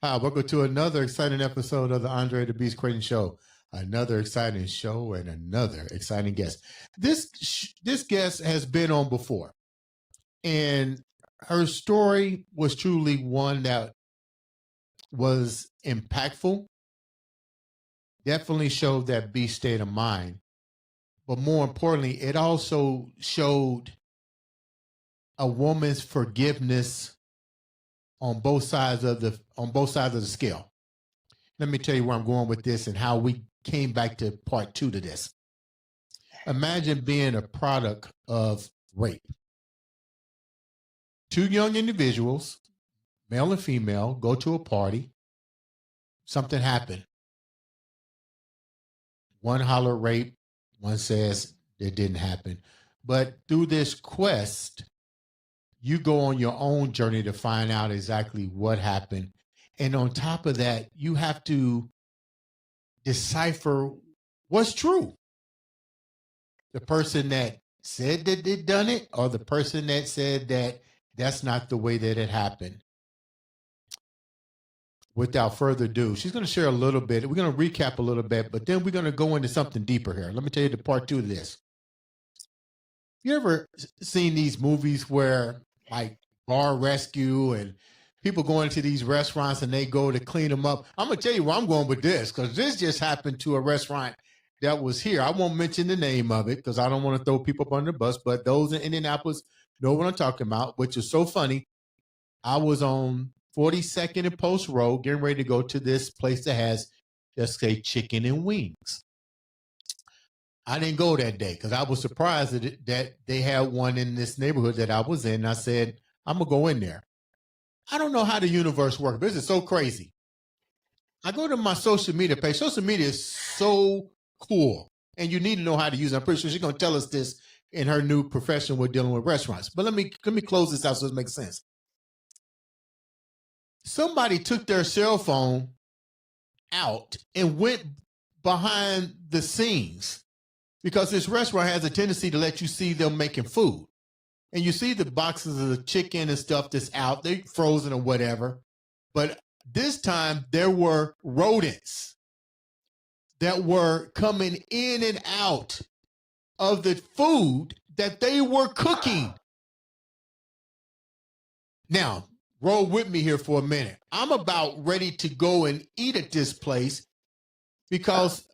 Hi, welcome to another exciting episode of the Andre The Beast Crayton Show. Another exciting show and another exciting guest. This guest has been on before, and her story was truly one that was impactful. Definitely showed that beast state of mind, but more importantly, it also showed a woman's forgiveness on both sides of the scale. Let me tell you where I'm going with this and how we came back to part 2 to this. Imagine being a product of rape. Two young individuals, male and female, go to a party. Something happened. One holler rape, one says it didn't happen. But through this quest, you go on your own journey to find out exactly what happened. And on top of that, you have to decipher what's true. The person that said that they'd done it, or the person that said that that's not the way that it happened. Without further ado, she's going to share a little bit. We're going to recap a little bit, but then we're going to go into something deeper here. Let me tell you the part 2 of this. You ever seen these movies where like bar rescue and people go into these restaurants and they go to clean them up? I'm going to tell you where I'm going with this, because this just happened to a restaurant that was here. I won't mention the name of it because I don't want to throw people up under the bus, but those in Indianapolis know what I'm talking about, which is so funny. I was on 42nd and Post Road getting ready to go to this place that has, just say, chicken and wings. I didn't go that day because I was surprised that they had one in this neighborhood that I was in. And I said, I'm going to go in there. I don't know how the universe works. This is so crazy. I go to my social media page. Social media is so cool, and you need to know how to use it. I'm pretty sure she's going to tell us this in her new profession with dealing with restaurants. But let me close this out so it makes sense. Somebody took their cell phone out and went behind the scenes, because this restaurant has a tendency to let you see them making food. And you see the boxes of the chicken and stuff that's out, they're frozen or whatever. But this time there were rodents that were coming in and out of the food that they were cooking. Now, roll with me here for a minute. I'm about ready to go and eat at this place because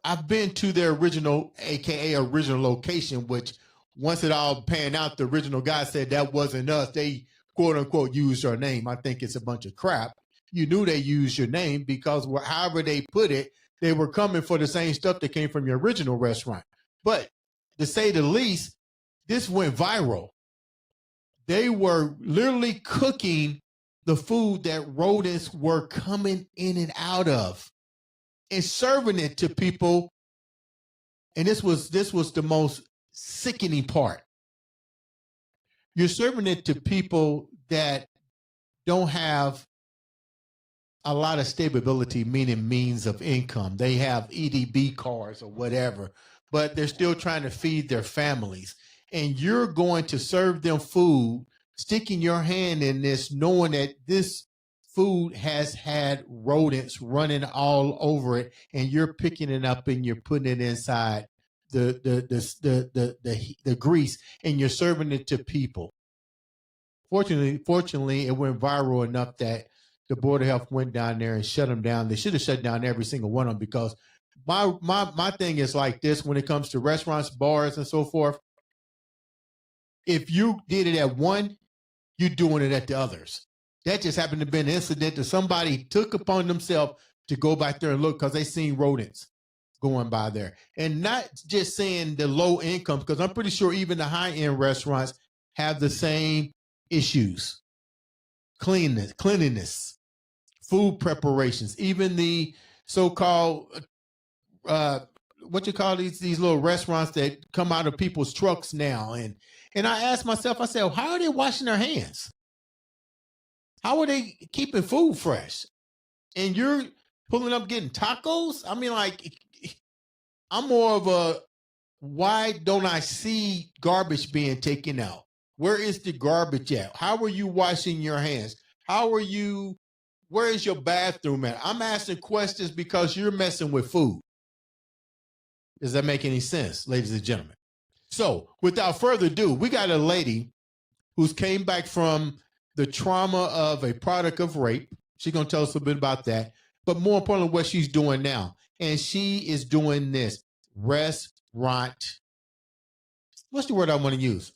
I've been to their original, AKA original location, which once it all panned out, the original guy said that wasn't us. They quote unquote used our name. I think it's a bunch of crap. You knew they used your name because however they put it, they were coming for the same stuff that came from your original restaurant. But to say the least, this went viral. They were literally cooking the food that rodents were coming in and out of and serving it to people. And this was the most sickening part. You're serving it to people that don't have a lot of stability, meaning means of income. They have EDB cards or whatever, but they're still trying to feed their families. And you're going to serve them food, sticking your hand in this, knowing that this food has had rodents running all over it, and you're picking it up and you're putting it inside the grease, and you're serving it to people. Fortunately, it went viral enough that the Board of Health went down there and shut them down. They should have shut down every single one of them, because my thing is like this when it comes to restaurants, bars, and so forth. If you did it at one, you're doing it at the others. That just happened to be an incident that somebody took upon themselves to go back there and look because they seen rodents going by there. And not just saying the low income, because I'm pretty sure even the high-end restaurants have the same issues. Cleanliness, food preparations, even the so-called, what you call these little restaurants that come out of people's trucks now. And I asked myself, I said, well, how are they washing their hands? How are they keeping food fresh? And you're pulling up getting tacos? I mean, like, I'm more of a, why don't I see garbage being taken out? Where is the garbage at? How are you washing your hands? How are you Where is your bathroom at? I'm asking questions because you're messing with food. Does that make any sense, ladies and gentlemen? So without further ado, we got a lady who's came back from the trauma of a product of rape. She's going to tell us a bit about that, but more importantly, what she's doing now. And she is doing this restaurant. What's the word I want to use?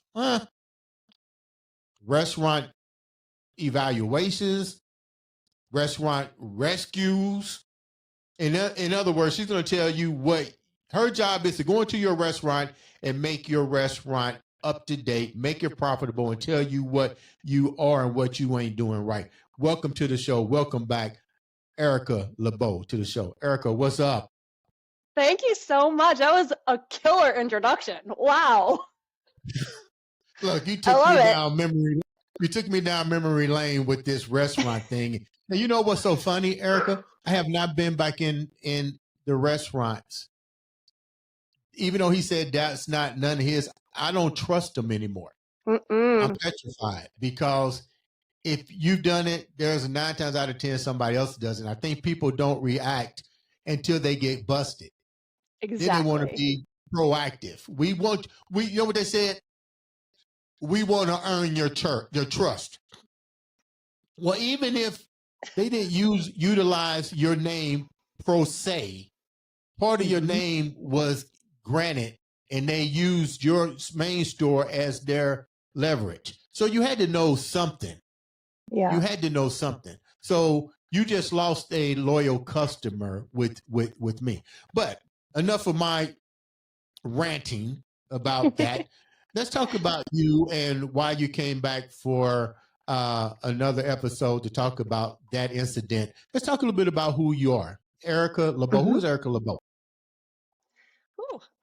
Restaurant evaluations, restaurant rescues. In other words, she's going to tell you what her job is, to go into your restaurant and make your restaurant up to date, make it profitable, and tell you what you are and what you ain't doing right. Welcome to the show. Welcome back, Erika Lebo, to the show. Erika, what's up? Thank you so much. That was a killer introduction. Wow. Look, you took me down memory. You took me down memory lane with this restaurant thing. And you know what's so funny, Erika? I have not been back in the restaurants. Even though he said that's not none of his, I don't trust him anymore. I'm petrified, because if you've done it, there's 9 times out of 10 somebody else does it. I think people don't react until they get busted. Exactly. Then they want to be proactive. You know what they said? We want to earn your trust. Well, even if they didn't utilize your name pro se, part of your name was granted, and they used your main store as their leverage. So you had to know something. Yeah. You had to know something. So you just lost a loyal customer with me. But enough of my ranting about that. Let's talk about you and why you came back for another episode to talk about that incident. Let's talk a little bit about who you are. Erika Lebo. Who is Erika Lebo?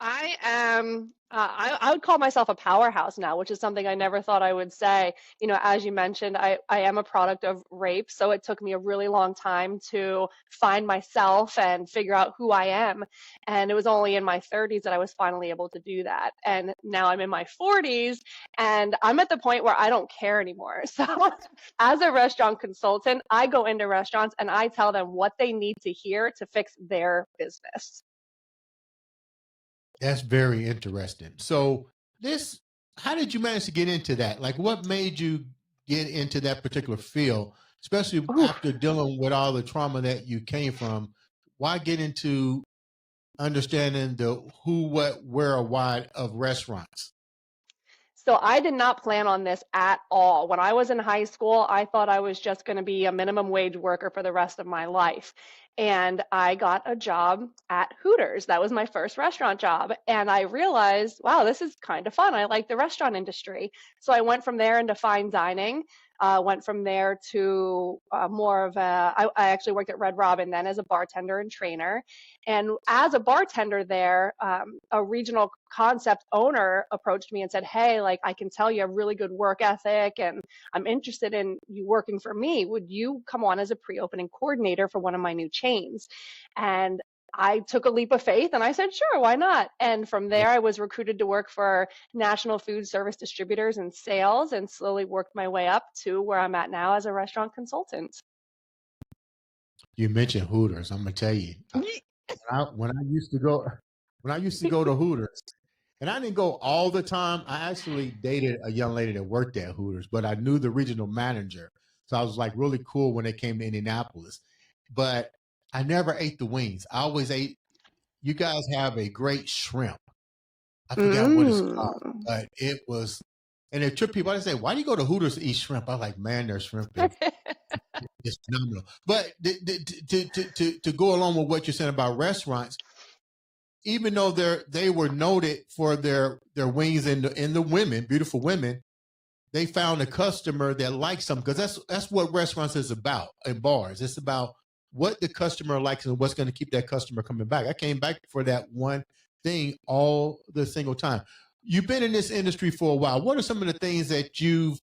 I am, I would call myself a powerhouse now, which is something I never thought I would say. You know, as you mentioned, I am a product of rape. So it took me a really long time to find myself and figure out who I am. And it was only in my 30s that I was finally able to do that. And now I'm in my 40s and I'm at the point where I don't care anymore. So as a restaurant consultant, I go into restaurants and I tell them what they need to hear to fix their business. That's very interesting. So how did you manage to get into that? Like, what made you get into that particular field, especially after dealing with all the trauma that you came from? Why get into understanding the who, what, where, or why of restaurants? So I did not plan on this at all. When I was in high school, I thought I was just going to be a minimum wage worker for the rest of my life. And I got a job at Hooters. That was my first restaurant job. And I realized, wow, this is kind of fun. I like the restaurant industry. So I went from there into fine dining. Went from there to more of I actually worked at Red Robin then as a bartender and trainer. And as a bartender there, a regional concept owner approached me and said, hey, like, I can tell you have really good work ethic and I'm interested in you working for me. Would you come on as a pre-opening coordinator for one of my new chains? And I took a leap of faith and I said, sure, why not? And from there, I was recruited to work for national food service distributors and sales, and slowly worked my way up to where I'm at now as a restaurant consultant. You mentioned Hooters. I'm gonna tell you, when I used to go to Hooters, and I didn't go all the time. I actually dated a young lady that worked at Hooters, but I knew the regional manager, so I was like really cool when they came to Indianapolis. But I never ate the wings. I always ate. You guys have a great shrimp. I forgot what it's called, but it was. And it tripped people. I say, "Why do you go to Hooters to eat shrimp?" I was like, "Man, their shrimp is phenomenal." But to go along with what you're saying about restaurants, even though they were noted for their wings and the women, beautiful women, they found a customer that likes them, because that's what restaurants is about, and bars. It's about what the customer likes and what's going to keep that customer coming back. I came back for that one thing all the single time. You've been in this industry for a while. What are some of the things that you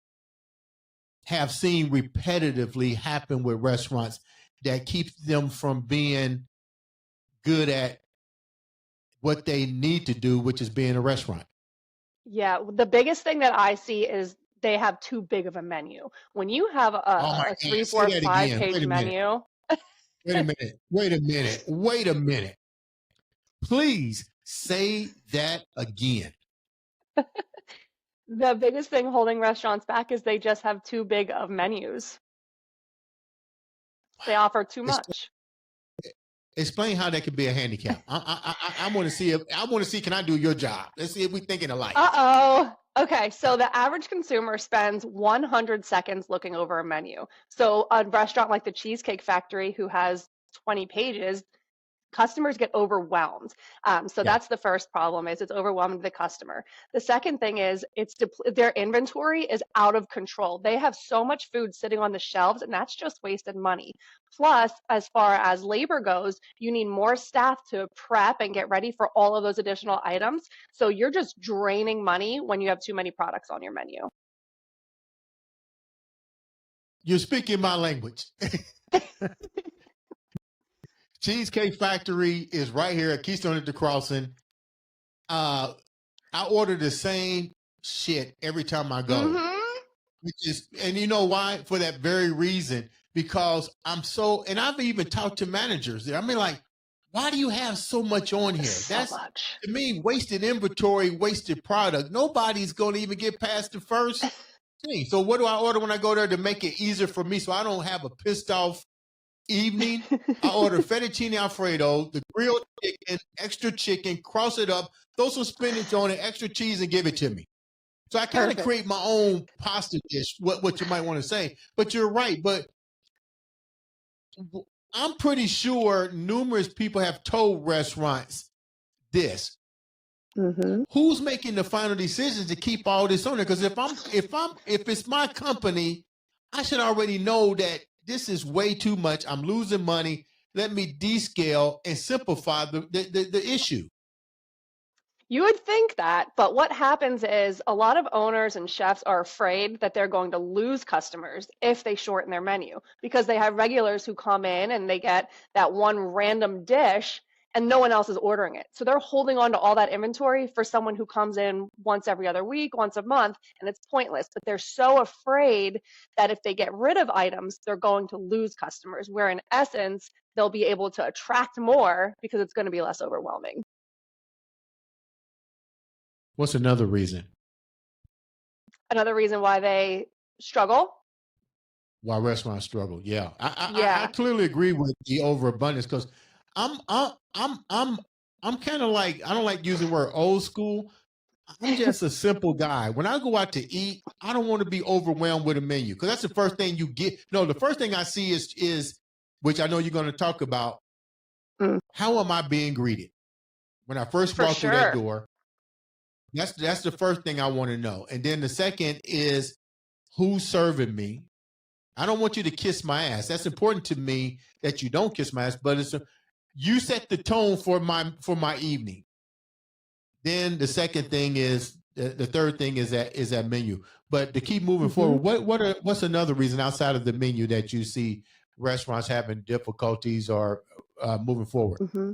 have seen repetitively happen with restaurants that keeps them from being good at what they need to do, which is being a restaurant? Yeah, the biggest thing that I see is They have too big of a menu. When you have Oh my a God. three, Say four, that five again. page Wait a minute. menu, Wait a minute. Wait a minute. Wait a minute. Please say that again. the biggest thing holding restaurants back is they just have too big of menus. They offer too Explain, much. explain how that could be a handicap. I want to see if I want to see. Can I do your job? Let's see if we're thinking alike. Uh-oh. Okay, so the average consumer spends 100 seconds looking over a menu. So a restaurant like the Cheesecake Factory, who has 20 pages, customers get overwhelmed. So Yeah. that's the first problem, is it's overwhelming the customer. The second thing is their inventory is out of control. They have so much food sitting on the shelves, and that's just wasted money. Plus, as far as labor goes, you need more staff to prep and get ready for all of those additional items. So you're just draining money when you have too many products on your menu. You're speaking my language. Cheesecake Factory is right here at Keystone at the Crossing. I order the same shit every time I go. Mm-hmm. Which is, and you know why? For that very reason, because I'm so, and I've even talked to managers there. I mean, like, why do you have so much on here? So That's, much. to me, wasted inventory, wasted product. Nobody's going to even get past the first thing. So what do I order when I go there to make it easier for me so I don't have a pissed off evening? I order fettuccine Alfredo, the grilled chicken, cross it up, throw some spinach on it, extra cheese, and give it to me. So I kind of Perfect. create my own pasta dish, what you might want to say. But you're right. But I'm pretty sure numerous people have told restaurants this. Mm-hmm. Who's making the final decisions to keep all this on there? Because if it's my company, I should already know that this is way too much. I'm losing money. Let me descale and simplify the issue. You would think that, but what happens is a lot of owners and chefs are afraid that they're going to lose customers if they shorten their menu, because they have regulars who come in and they get that one random dish and no one else is ordering it. So they're holding on to all that inventory for someone who comes in once every other week, once a month, and it's pointless. But they're so afraid that if they get rid of items, they're going to lose customers, where in essence, they'll be able to attract more because it's going to be less overwhelming. What's another reason Another reason why they struggle. why restaurants struggle? Yeah, I Yeah. clearly agree with the overabundance because I'm I'm I'm I'm I'm kind of like, I don't like using the word old school. I'm just a simple guy. When I go out to eat, I don't want to be overwhelmed with a menu because that's the first thing you get. No, the first thing I see is which I know you're going to talk about. Mm, How am I being greeted when I first for walk through that sure. door? That's the first thing I want to know. And then the second is who's serving me. I don't want you to kiss my ass. That's important to me that you don't kiss my ass, but you set the tone for my evening. Then the second thing is the third thing is that menu. But to keep moving Hmm. forward, what's another reason outside of the menu that you see restaurants having difficulties or moving forward? Hmm.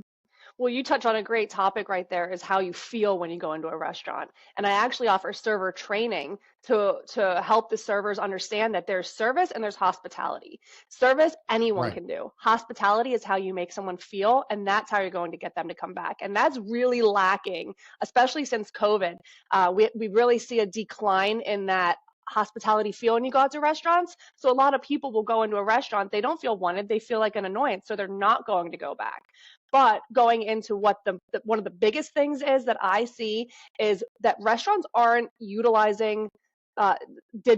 Well, you touch on a great topic right there, is how you feel when you go into a restaurant. And I actually offer server training to help the servers understand that there's service and there's hospitality. Service anyone Right. can do. Hospitality is how you make someone feel, and that's how you're going to get them to come back. And that's really lacking, especially since COVID. We really see a decline in that hospitality feel when you go out to restaurants. So a lot of people will go into a restaurant, they don't feel wanted, they feel like an annoyance, so they're not going to go back. But going into what one of the biggest things is that I see is that restaurants aren't utilizing uh, their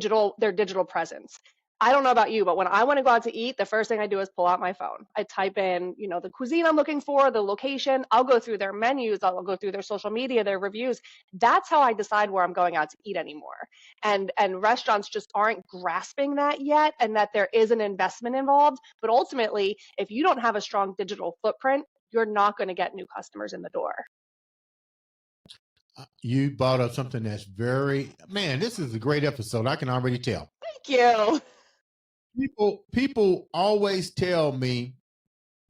digital presence. I don't know about you, but when I want to go out to eat, the first thing I do is pull out my phone. I type in, the cuisine I'm looking for, the location. I'll go through their menus. I'll go through their social media, their reviews. That's how I decide where I'm going out to eat anymore. And restaurants just aren't grasping that yet, and that there is an investment involved. But ultimately, if you don't have a strong digital footprint, you're not going to get new customers in the door. You brought up something that's man, this is a great episode. I can already tell. Thank you. People always tell me,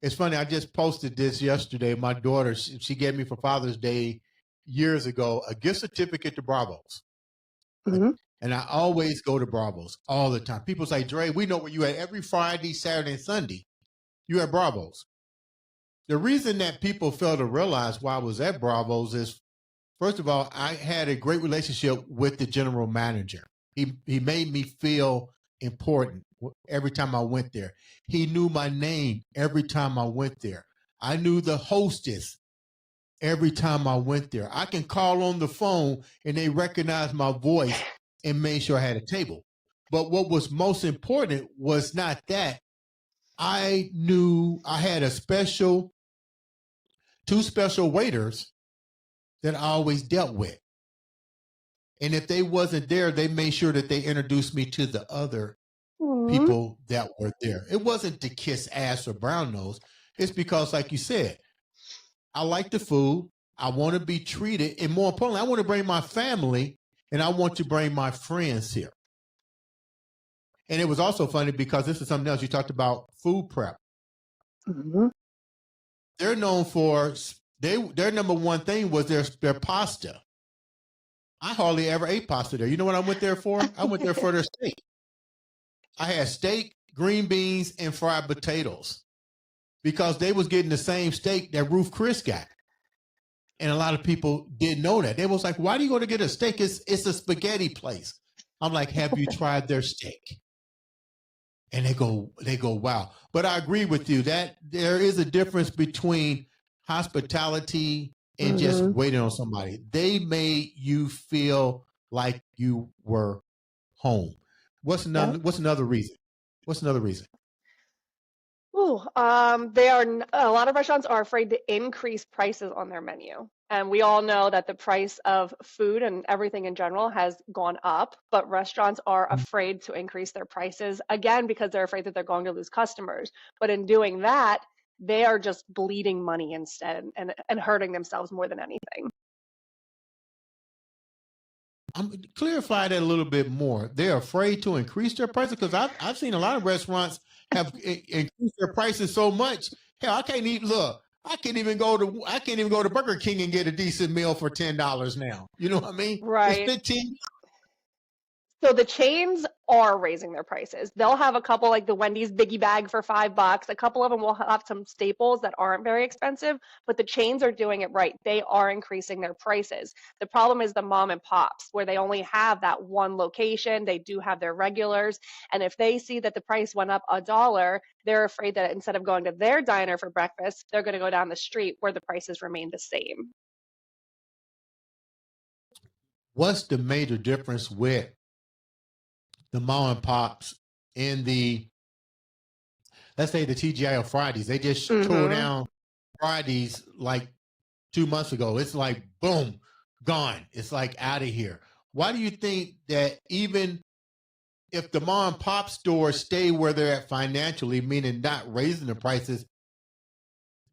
it's funny, I just posted this yesterday. My daughter, she gave me for Father's Day years ago a gift certificate to Bravos. Hmm. And I always go to Bravo's all the time. People say, Dre, we know where you at every Friday, Saturday, and Sunday. You at Bravo's. The reason that people fail to realize why I was at Bravo's is, first of all, I had a great relationship with the general manager. He made me feel important every time I went there. He knew my name every time I went there. I knew the hostess every time I went there. I can call on the phone and they recognize my voice and made sure I had a table. But what was most important was not that. I knew I had two special waiters that I always dealt with. And if they wasn't there, they made sure that they introduced me to the other people that were there. It wasn't to kiss ass or brown nose. It's because, like you said, I like the food. I want to be treated. And more importantly, I want to bring my family and I want to bring my friends here. And it was also funny because this is something else. You talked about food prep. They're known for, their number one thing was their pasta. I hardly ever ate pasta there. You know what I went there for? I went there for their steak. I had steak, green beans, and fried potatoes because they was getting the same steak that Ruth Chris got. And a lot of people didn't know that. They was like, why do you go to get a steak? It's a spaghetti place. I'm like, have you tried their steak? And they go, wow. But I agree with you that there is a difference between hospitality and just waiting on somebody. They made you feel like you were home. What's another reason? What's another reason? A lot of restaurants are afraid to increase prices on their menu. And we all know that the price of food and everything in general has gone up, but restaurants are afraid to increase their prices, again, because they're afraid that they're going to lose customers. But in doing that, they are just bleeding money instead and hurting themselves more than anything. Clarify that a little bit more. They're afraid to increase their prices because I've seen a lot of restaurants have increased their prices so much. Hell, I can't even go to Burger King and get a decent meal for $10 now. You know what I mean? Right. It's $15. So the chains are raising their prices. They'll have a couple like the Wendy's Biggie Bag for $5. A couple of them will have some staples that aren't very expensive, but the chains are doing it right. They are increasing their prices. The problem is the mom and pops where they only have that one location. They do have their regulars. And if they see that the price went up $1, they're afraid that instead of going to their diner for breakfast, they're going to go down the street where the prices remain the same. What's the major difference with the mom and pops in let's say the TGI Fridays? They just tore down Fridays like 2 months ago. It's like, boom, gone. It's like out of here. Why do you think that even if the mom and pop stores stay where they're at financially, meaning not raising the prices,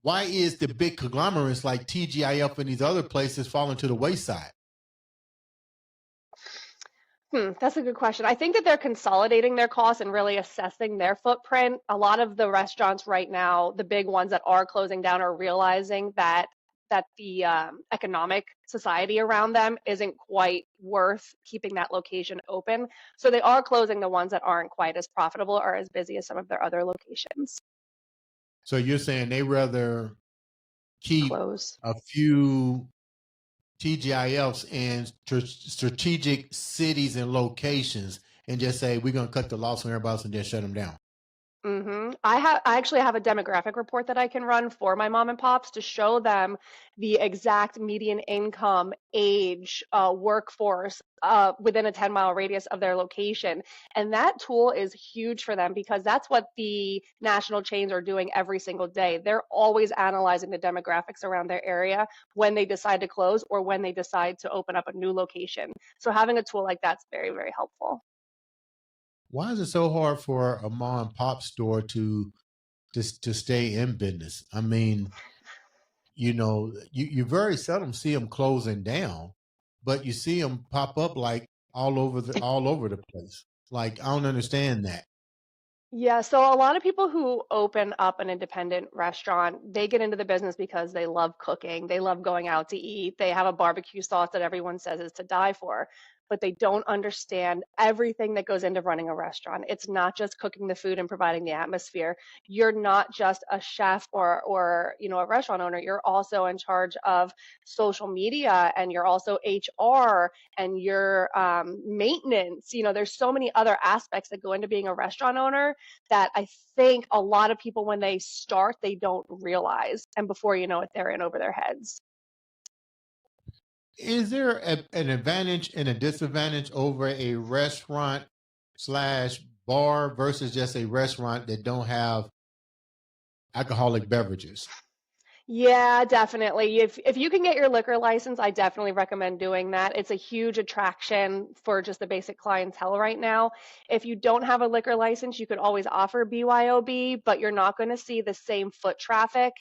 why is the big conglomerates like TGIF and these other places falling to the wayside? That's a good question. I think that they're consolidating their costs and really assessing their footprint. A lot of the restaurants right now, the big ones that are closing down, are realizing that the economic society around them isn't quite worth keeping that location open. So they are closing the ones that aren't quite as profitable or as busy as some of their other locations. So you're saying they rather keep Close a few TGIFs in strategic cities and locations and just say, we're going to cut the loss on everybody else and just shut them down. I actually have a demographic report that I can run for my mom and pops to show them the exact median income, age, workforce within a 10-mile radius of their location. And that tool is huge for them because that's what the national chains are doing every single day. They're always analyzing the demographics around their area when they decide to close or when they decide to open up a new location. So having a tool like that's very, very helpful. Why is it so hard for a mom and pop store to stay in business? I mean, you very seldom see them closing down, but you see them pop up like all over the place. Like, I don't understand that. Yeah, so a lot of people who open up an independent restaurant, they get into the business because they love cooking, they love going out to eat, they have a barbecue sauce that everyone says is to die for. but they don't understand everything that goes into running a restaurant. It's not just cooking the food and providing the atmosphere. You're not just a chef or a restaurant owner. You're also in charge of social media, and you're also HR, and your maintenance. There's so many other aspects that go into being a restaurant owner that I think a lot of people, when they start, they don't realize, and before you know it, they're in over their heads. Is there an advantage and a disadvantage over a restaurant slash bar versus just a restaurant that don't have alcoholic beverages? Yeah, definitely. If you can get your liquor license, I definitely recommend doing that. It's a huge attraction for just the basic clientele right now. If you don't have a liquor license, you could always offer BYOB, but you're not going to see the same foot traffic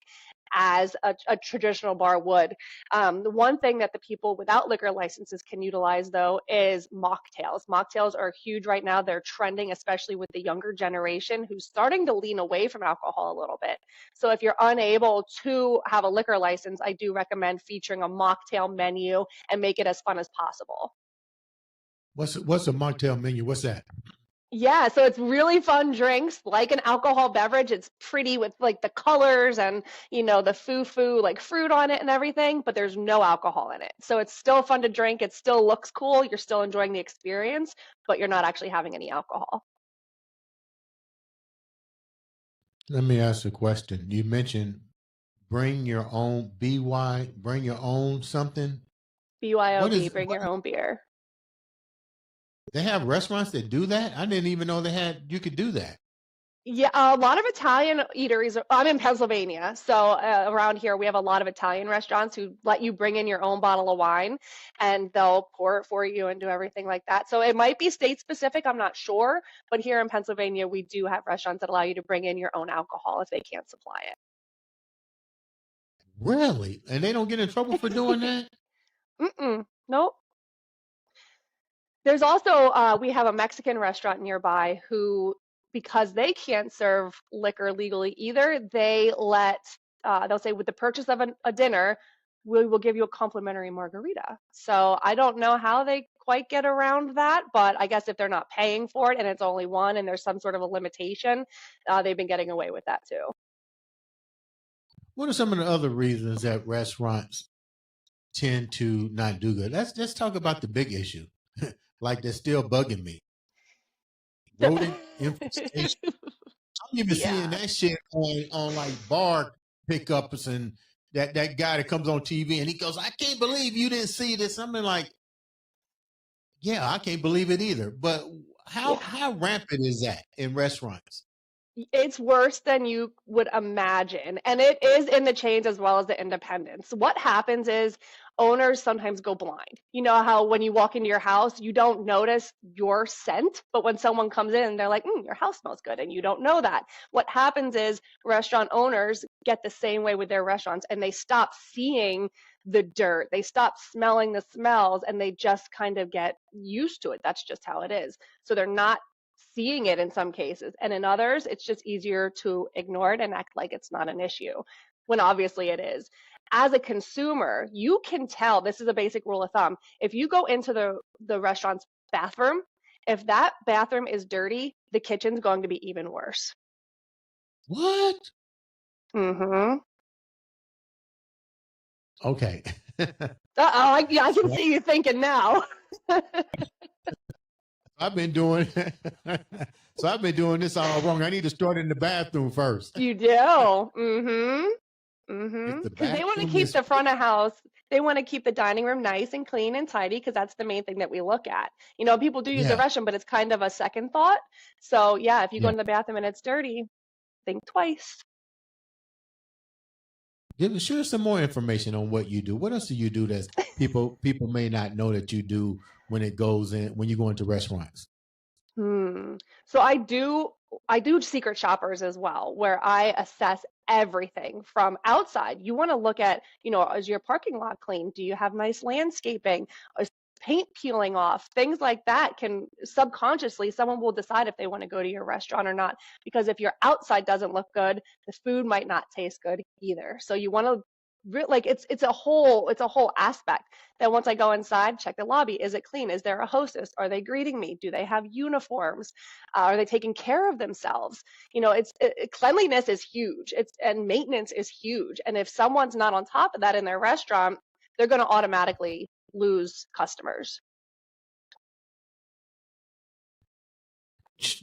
as a traditional bar would. The one thing that the people without liquor licenses can utilize, though, is mocktails. Mocktails are huge right now. They're trending, especially with the younger generation who's starting to lean away from alcohol a little bit. So if you're unable to have a liquor license, I do recommend featuring a mocktail menu and make it as fun as possible. What's a mocktail menu? What's that? Yeah, so it's really fun drinks, like an alcohol beverage. It's pretty with like the colors and, the foo-foo, like fruit on it and everything, but there's no alcohol in it. So it's still fun to drink. It still looks cool. You're still enjoying the experience, but you're not actually having any alcohol. Let me ask a question. You mentioned bring your own bring your own something. What BYOB, is bring your own beer. they have restaurants that do that? I didn't even know you could do that. Yeah, a lot of Italian eateries. I'm in Pennsylvania, so around here we have a lot of Italian restaurants who let you bring in your own bottle of wine, and they'll pour it for you and do everything like that. So it might be state specific, I'm not sure, but here in Pennsylvania we do have restaurants that allow you to bring in your own alcohol if they can't supply Really? And they don't get in trouble for doing that? it. Nope. There's also, we have a Mexican restaurant nearby who, because they can't serve liquor legally either, they'll say, with the purchase of a dinner, we will give you a complimentary margarita. So I don't know how they quite get around that, but I guess if they're not paying for it and it's only one and there's some sort of a limitation, they've been getting away with that too. What are some of the other reasons that restaurants tend to not do good? Let's talk about the big issue. Like they're still bugging me. Rodent infestation. I'm even seeing Yeah. that shit on like bar pickups and that guy that comes on TV and he goes, I can't believe you didn't see this. I'm like, yeah, I can't believe it either. But Yeah. how rampant is that in restaurants? It's worse than you would imagine. And it is in the chains as well as the independents. What happens is owners sometimes go blind. You know how when you walk into your house, you don't notice your scent, but when someone comes in, they're like, your house smells good, and you don't know that. What happens is restaurant owners get the same way with their restaurants, and they stop seeing the dirt. They stop smelling the smells, and they just kind of get used to it. That's just how it is. So they're not seeing it in some cases, and in others it's just easier to ignore it and act like it's not an issue when obviously it is. As a consumer, you can tell. This is a basic rule of thumb. If you go into the restaurant's bathroom, if that bathroom is dirty, the kitchen's going to be even worse. What? Mm-hmm. Okay. I can see you thinking now. I've been doing so I've been doing this all wrong. I need to start in the bathroom first. You do. Mm-hmm. If Mm-hmm. the Because they want to bathroom keep is the front of house, they want to keep the dining room nice and clean and tidy because that's the main thing that we look at. People do use the yeah, restroom, but it's kind of a second thought. So yeah, if you go yeah. into the bathroom and it's dirty, think twice. Share some more information on what you do. What else do you do that people may not know that you do when you go into restaurants? So I do secret shoppers as well, where I assess everything from outside. You want to look at, is your parking lot clean? Do you have nice landscaping? Is paint peeling off? Things like that can subconsciously, someone will decide if they want to go to your restaurant or not. Because if your outside doesn't look good, the food might not taste good either. So you want to like it's a whole aspect that once I go inside, check the lobby. Is it clean? Is there a hostess? Are they greeting me? Do they have uniforms? Are they taking care of themselves? Cleanliness is huge. And maintenance is huge. And if someone's not on top of that in their restaurant, they're going to automatically lose customers.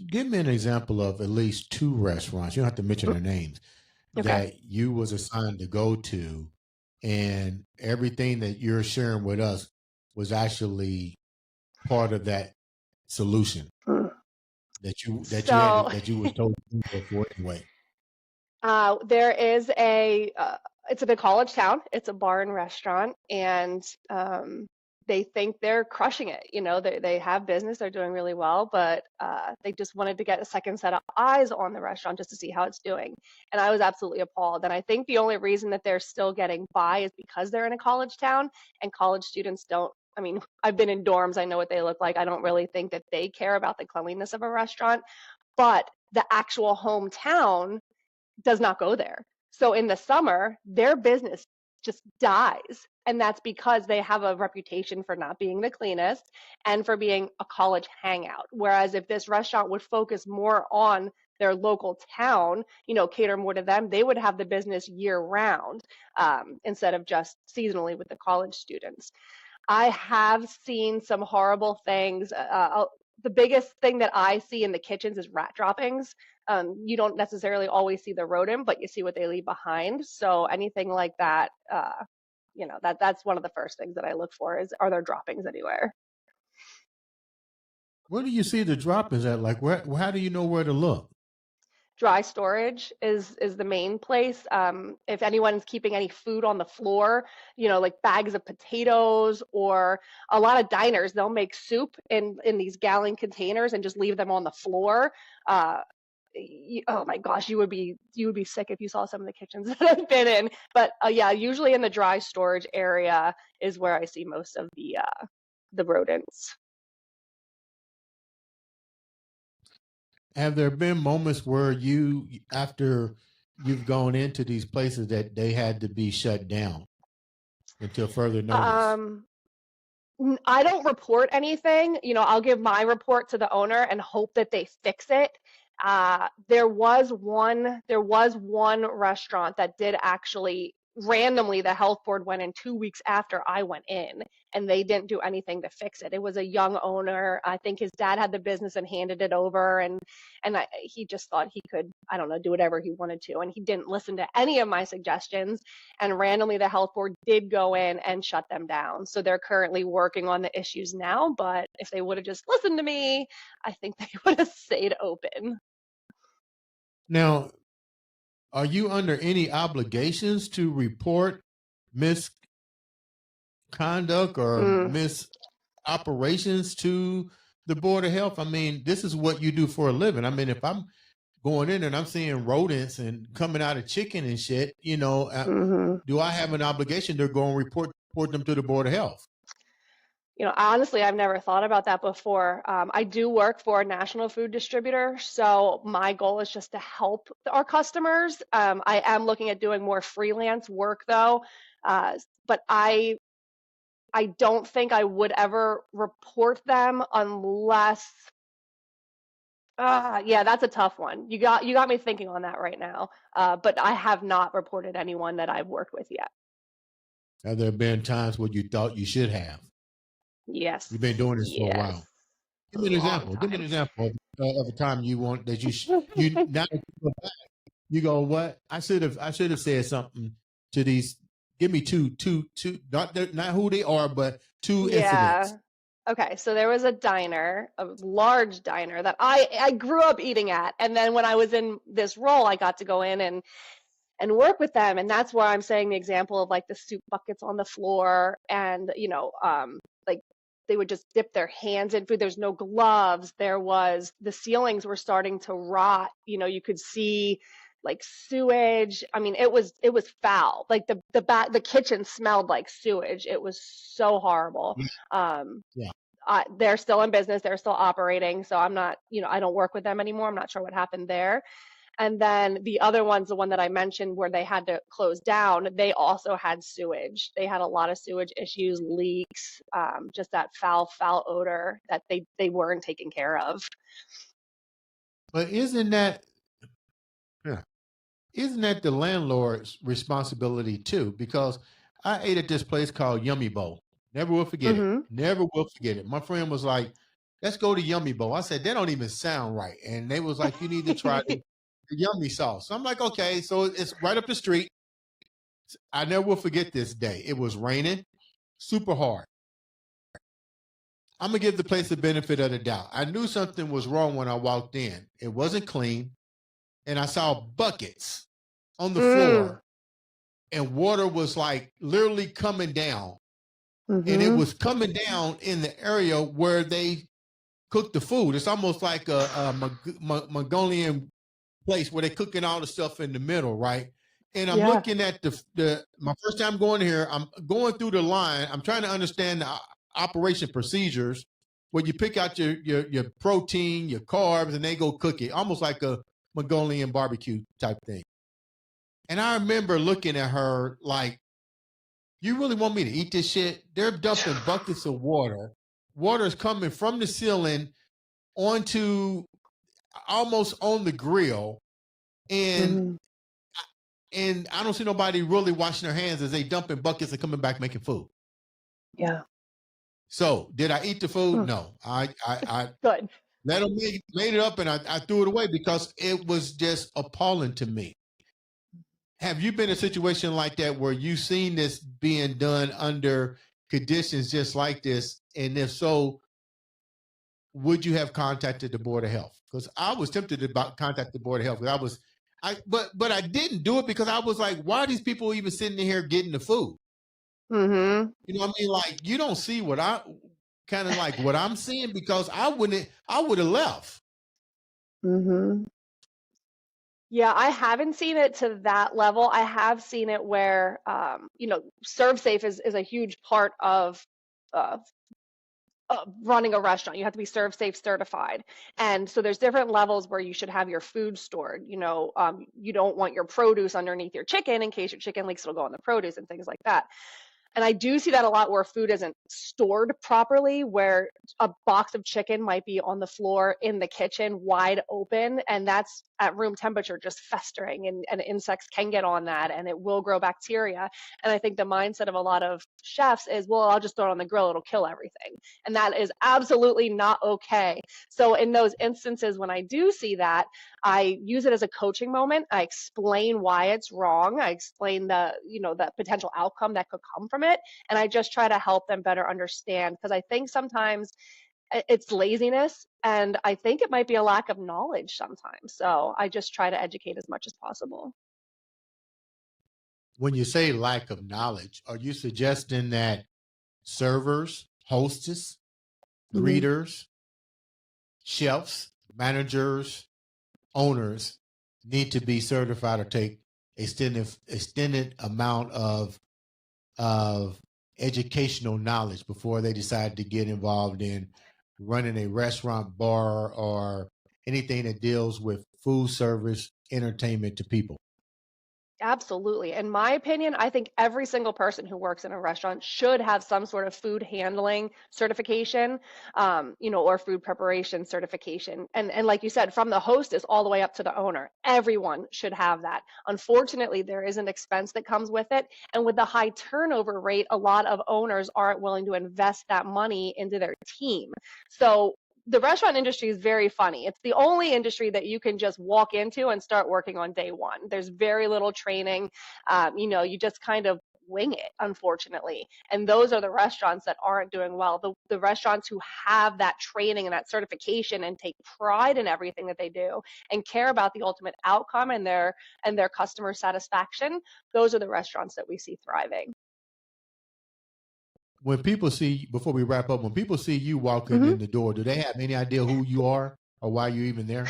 Give me an example of at least 2 restaurants. You don't have to mention their names Okay. that you was assigned to go to, and everything that you're sharing with us was actually part of that solution that you was told to go for anyway. There is it's a big college town. It's a bar and restaurant, and they think they're crushing it. They have business, they're doing really well, but they just wanted to get a second set of eyes on the restaurant just to see how it's doing. And I was absolutely appalled. And I think the only reason that they're still getting by is because they're in a college town, and college students don't. I mean, I've been in dorms, I know what they look like. I don't really think that they care about the cleanliness of a restaurant, but the actual hometown does not go there. So in the summer, their business just dies. And that's because they have a reputation for not being the cleanest and for being a college hangout. Whereas if this restaurant would focus more on their local town, cater more to them, they would have the business year round, instead of just seasonally with the college students. I have seen some horrible things. The biggest thing that I see in the kitchens is rat droppings. You don't necessarily always see the rodent, but you see what they leave behind. So anything like that, that's one of the first things that I look for is, are there droppings anywhere? Where do you see the droppings at? Like, how do you know where to look? Dry storage is the main place. If anyone's keeping any food on the floor, like bags of potatoes, or a lot of diners, they'll make soup in these gallon containers and just leave them on the floor. Oh my gosh, you would be sick if you saw some of the kitchens that I've been in. But yeah, usually in the dry storage area is where I see most of the rodents. Have there been moments where after you've gone into these places, that they had to be shut down until further notice? I don't report anything. I'll give my report to the owner and hope that they fix it. There was one restaurant that did actually randomly, the health board went in 2 weeks after I went in, and they didn't do anything to fix it. It was a young owner. I think his dad had the business and handed it over, and he just thought he could, I don't know, do whatever he wanted to, and he didn't listen to any of my suggestions. And randomly, the health board did go in and shut them down. So they're currently working on the issues now. But if they would have just listened to me, I think they would have stayed open. Now, are you under any obligations to report misconduct or misoperations to the Board of Health? I mean, this is what you do for a living. I mean, if I'm going in and I'm seeing rodents and coming out of chicken and shit, do I have an obligation to go and report them to the Board of Health? Honestly, I've never thought about that before. I do work for a national food distributor, so my goal is just to help our customers. I am looking at doing more freelance work though, but I don't think I would ever report them unless. Yeah, that's a tough one. You got me thinking on that right now. But I have not reported anyone that I've worked with yet. Have there been times where you thought you should have? Yes. You've been doing this for a while. Give me an example. Time. Give me an example of a time you want that you now that you go back, you go, what? I should have said something to these. Give me two, not who they are, but 2 incidents. Okay, so there was a large diner that I grew up eating at, and then when I was in this role, I got to go in and work with them, and that's where I'm saying the example of like the soup buckets on the floor, and like they would just dip their hands in food. There's no gloves. The ceilings were starting to rot. You could see like sewage. I mean, it was foul. Like the kitchen smelled like sewage. It was so horrible. Yeah. They're still in business. They're still operating. So I'm not, I don't work with them anymore. I'm not sure what happened there. And then the other ones, the one that I mentioned where they had to close down, they also had sewage. They had a lot of sewage issues, leaks, just that foul odor that they weren't taking care of. But isn't that, yeah, isn't that the landlord's responsibility too? Because I ate at this place called Yummy Bowl. Never will forget it. Mm-hmm. Never will forget it. My friend was like, let's go to Yummy Bowl. I said, they don't even sound right. And they was like, you need to try the yummy sauce. So I'm like, okay. So it's right up the street. I never will forget this day. It was raining super hard. I'm going to give the place the benefit of the doubt. I knew something was wrong when I walked in. It wasn't clean. And I saw buckets on the floor, and water was like literally coming down. And it was coming down in the area where they cook the food. It's almost like a Mongolian place where they're cooking all the stuff in the middle, right? And I'm looking at my first time going here. I'm going through the line. I'm trying to understand the operation procedures where you pick out your protein, your carbs, and they go cook it, almost like a Mongolian barbecue type thing. And I remember looking at her like, you really want me to eat this shit? They're dumping buckets of water. Water is coming from the ceiling onto almost on the grill. And and I don't see nobody really washing their hands as they dumping buckets and coming back making food. Yeah. So did I eat the food? No. I Good. let them made it up, and I threw it away because it was just appalling to me. Have you been in a situation like that where you've seen this being done under conditions just like this? And if so, would you have contacted the Board of Health? Because I was tempted to contact the Board of Health. But I didn't do it because I was like, why are these people even sitting in here getting the food? Mm-hmm. You know what I mean? Like, you don't see what what I'm seeing, because I would have left. Mm-hmm. Yeah, I haven't seen it to that level. I have seen it where, ServeSafe is a huge part of uh, running a restaurant. You have to be ServeSafe certified. And so there's different levels where you should have your food stored. You don't want your produce underneath your chicken in case your chicken leaks, it'll go on the produce and things like that. And I do see that a lot where food isn't stored properly, where a box of chicken might be on the floor in the kitchen, wide open, and that's at room temperature, just festering, and insects can get on that and it will grow bacteria. And I think the mindset of a lot of chefs is, well, I'll just throw it on the grill, it'll kill everything. And that is absolutely not okay. So in those instances, when I do see that, I use it as a coaching moment. I explain why it's wrong. I explain the potential outcome that could come from it. And I just try to help them better understand, because I think sometimes it's laziness, and I think it might be a lack of knowledge sometimes. So I just try to educate as much as possible. When you say lack of knowledge, are you suggesting that servers, hostess, greeters, chefs, managers, owners need to be certified or take extended amount of educational knowledge before they decide to get involved in running a restaurant, bar, or anything that deals with food service, entertainment to people? Absolutely. In my opinion, I think every single person who works in a restaurant should have some sort of food handling certification, or food preparation certification. And like you said, from the hostess all the way up to the owner, everyone should have that. Unfortunately, there is an expense that comes with it. And with the high turnover rate, a lot of owners aren't willing to invest that money into their team. So the restaurant industry is very funny. It's the only industry that you can just walk into and start working on day one. There's very little training. You just kind of wing it, unfortunately. And those are the restaurants that aren't doing well. The restaurants who have that training and that certification and take pride in everything that they do and care about the ultimate outcome and their customer satisfaction, those are the restaurants that we see thriving. When people see, before we wrap up, when people see you walking in the door, do they have any idea who you are or why you're even there?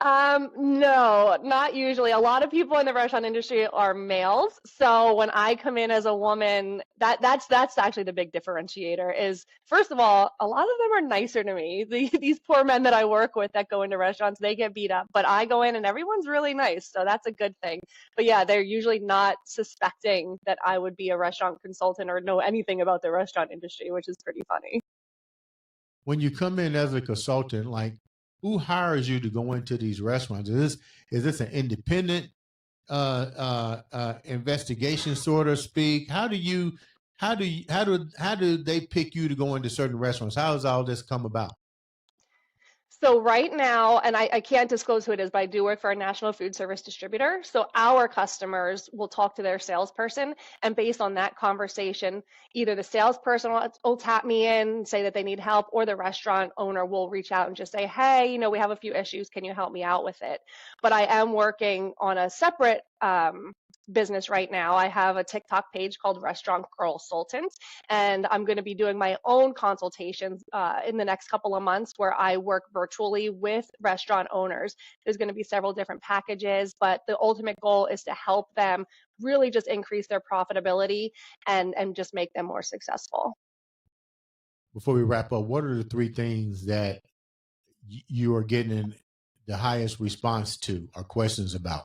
No, not usually. A lot of people in the restaurant industry are males. So when I come in as a woman, that's actually the big differentiator is first of all, a lot of them are nicer to me. These poor men that I work with that go into restaurants, they get beat up, but I go in and everyone's really nice. So that's a good thing. But yeah, they're usually not suspecting that I would be a restaurant consultant or know anything about the restaurant industry, which is pretty funny. When you come in as a consultant, like who hires you to go into these restaurants? Is this an independent investigation, sort of speak? How do they pick you to go into certain restaurants? How does all this come about? So right now, and I can't disclose who it is, but I do work for a national food service distributor. So our customers will talk to their salesperson, and based on that conversation, either the salesperson will tap me in, say that they need help, or the restaurant owner will reach out and just say, "Hey, we have a few issues. Can you help me out with it?" But I am working on a separate business right now. I have a TikTok page called Restaurant Girl Sultant, and I'm going to be doing my own consultations in the next couple of months where I work virtually with restaurant owners. There's going to be several different packages, but the ultimate goal is to help them really just increase their profitability and just make them more successful. Before we wrap up, what are the three things that you are getting the highest response to or questions about?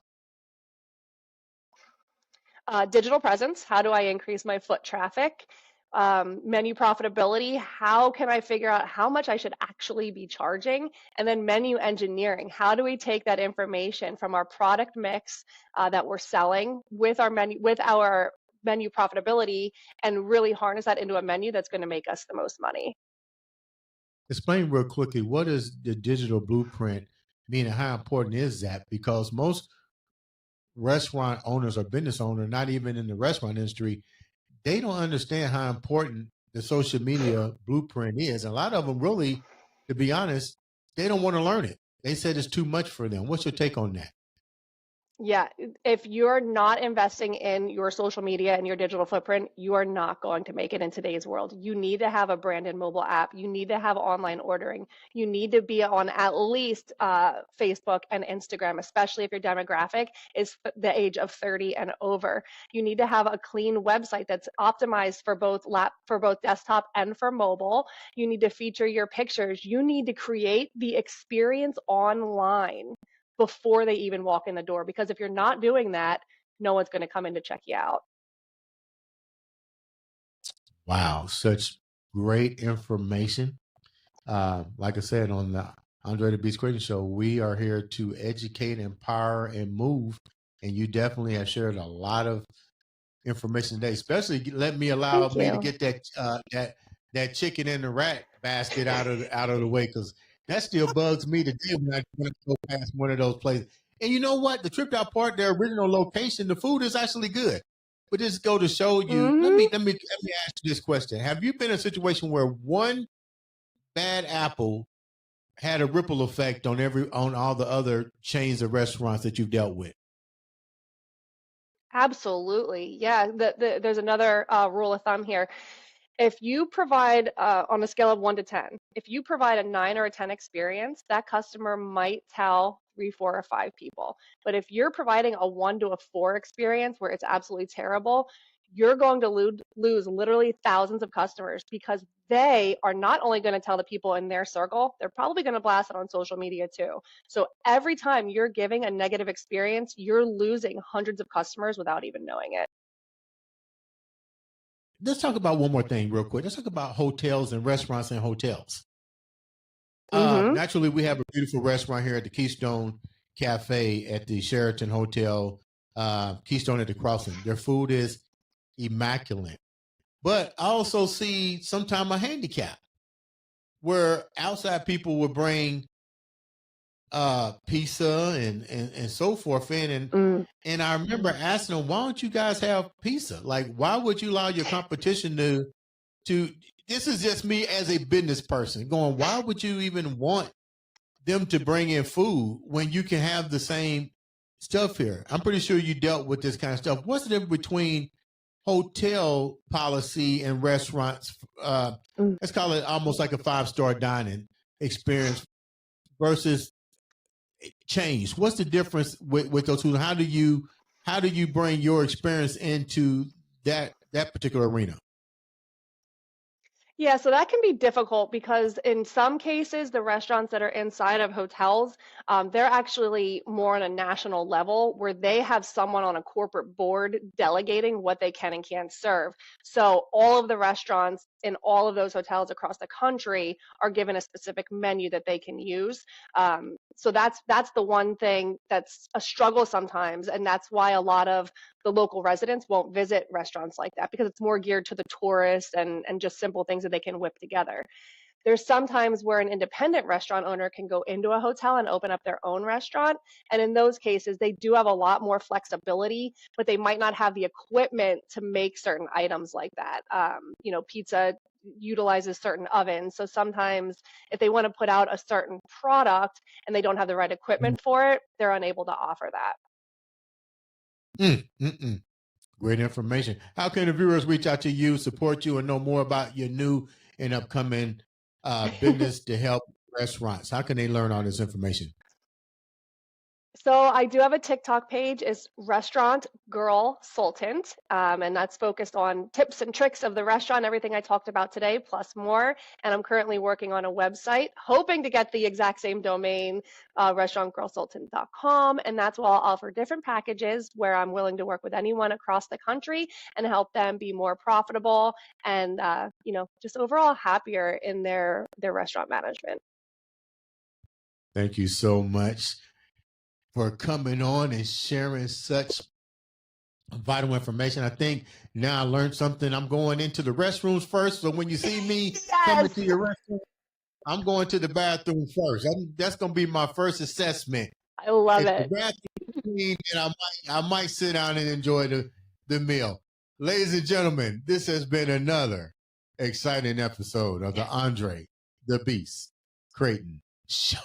Digital presence, how do I increase my foot traffic? Menu profitability, how can I figure out how much I should actually be charging? And then menu engineering, how do we take that information from our product mix that we're selling with our menu profitability and really harness that into a menu that's going to make us the most money? Explain real quickly, what is the digital blueprint mean and how important is that? Because most restaurant owners or business owners, not even in the restaurant industry, they don't understand how important the social media blueprint is. A lot of them really, to be honest, they don't want to learn it. They said it's too much for them. What's your take on that? Yeah, if you're not investing in your social media and your digital footprint, you are not going to make it in today's world. You need to have a branded mobile app. You need to have online ordering. You need to be on at least Facebook and Instagram, especially if your demographic is the age of 30 and over. You need to have a clean website that's optimized for both desktop and for mobile. You need to feature your pictures. You need to create the experience online before they even walk in the door. Because if you're not doing that, no one's going to come in to check you out. Wow, such great information. Like I said on the Andre The Beast Crayton show, we are here to educate, empower, and move. And you definitely have shared a lot of information today. Especially allow Thank me to you. get that chicken in the rat basket out of the way, because that still bugs me today when I go past one of those places. And you know what? The tripped out part, their original location, the food is actually good. But just go to show you. Let Hmm. me ask you this question: have you been in a situation where one bad apple had a ripple effect on all the other chains of restaurants that you've dealt with? Absolutely. Yeah. There's another rule of thumb here. If you provide on a scale of 1 to 10, if you provide a 9 or a 10 experience, that customer might tell three, four, or five people. But if you're providing a 1 to a 4 experience where it's absolutely terrible, you're going to lose literally thousands of customers because they are not only going to tell the people in their circle, they're probably going to blast it on social media too. So every time you're giving a negative experience, you're losing hundreds of customers without even knowing it. Let's talk about one more thing real quick. Let's talk about hotels and restaurants and hotels. Hmm. Naturally, we have a beautiful restaurant here at the Keystone Cafe at the Sheraton Hotel, Keystone at the Crossing. Their food is immaculate. But I also see sometimes a handicap where outside people would bring pizza and so forth in, and I remember asking them, why don't you guys have pizza? Like, why would you allow your competition to this is just me as a business person going, why would you even want them to bring in food when you can have the same stuff here? I'm pretty sure you dealt with this kind of stuff. What's the difference between hotel policy and restaurants? Let's call it almost like a five-star dining experience versus changed? What's the difference with those two? How do you bring your experience into that particular arena? Yeah, so that can be difficult because in some cases, the restaurants that are inside of hotels, they're actually more on a national level where they have someone on a corporate board delegating what they can and can't serve. So all of the restaurants in all of those hotels across the country are given a specific menu that they can use. So that's the one thing that's a struggle sometimes, and that's why a lot of the local residents won't visit restaurants like that because it's more geared to the tourists and just simple things that they can whip together. There's sometimes where an independent restaurant owner can go into a hotel and open up their own restaurant. And in those cases, they do have a lot more flexibility, but they might not have the equipment to make certain items like that. Pizza utilizes certain ovens. So sometimes if they want to put out a certain product and they don't have the right equipment for it, they're unable to offer that. Great information. How can the viewers reach out to you, support you, and know more about your new and upcoming business to help restaurants? How can they learn all this information? So I do have a TikTok page, is Restaurant Girl Sultant, and that's focused on tips and tricks of the restaurant, everything I talked about today, plus more. And I'm currently working on a website, hoping to get the exact same domain, restaurantgirlsultant.com, and that's where I'll offer different packages where I'm willing to work with anyone across the country and help them be more profitable and just overall happier in their restaurant management. Thank you so much for coming on and sharing such vital information. I think now I learned something. I'm going into the restrooms first. So when you see me coming to your restroom, I'm going to the bathroom first. That's going to be my first assessment. I love if it. The bathroom is clean, and I might sit down and enjoy the meal. Ladies and gentlemen, this has been another exciting episode of the Andre The Beast Crayton Show.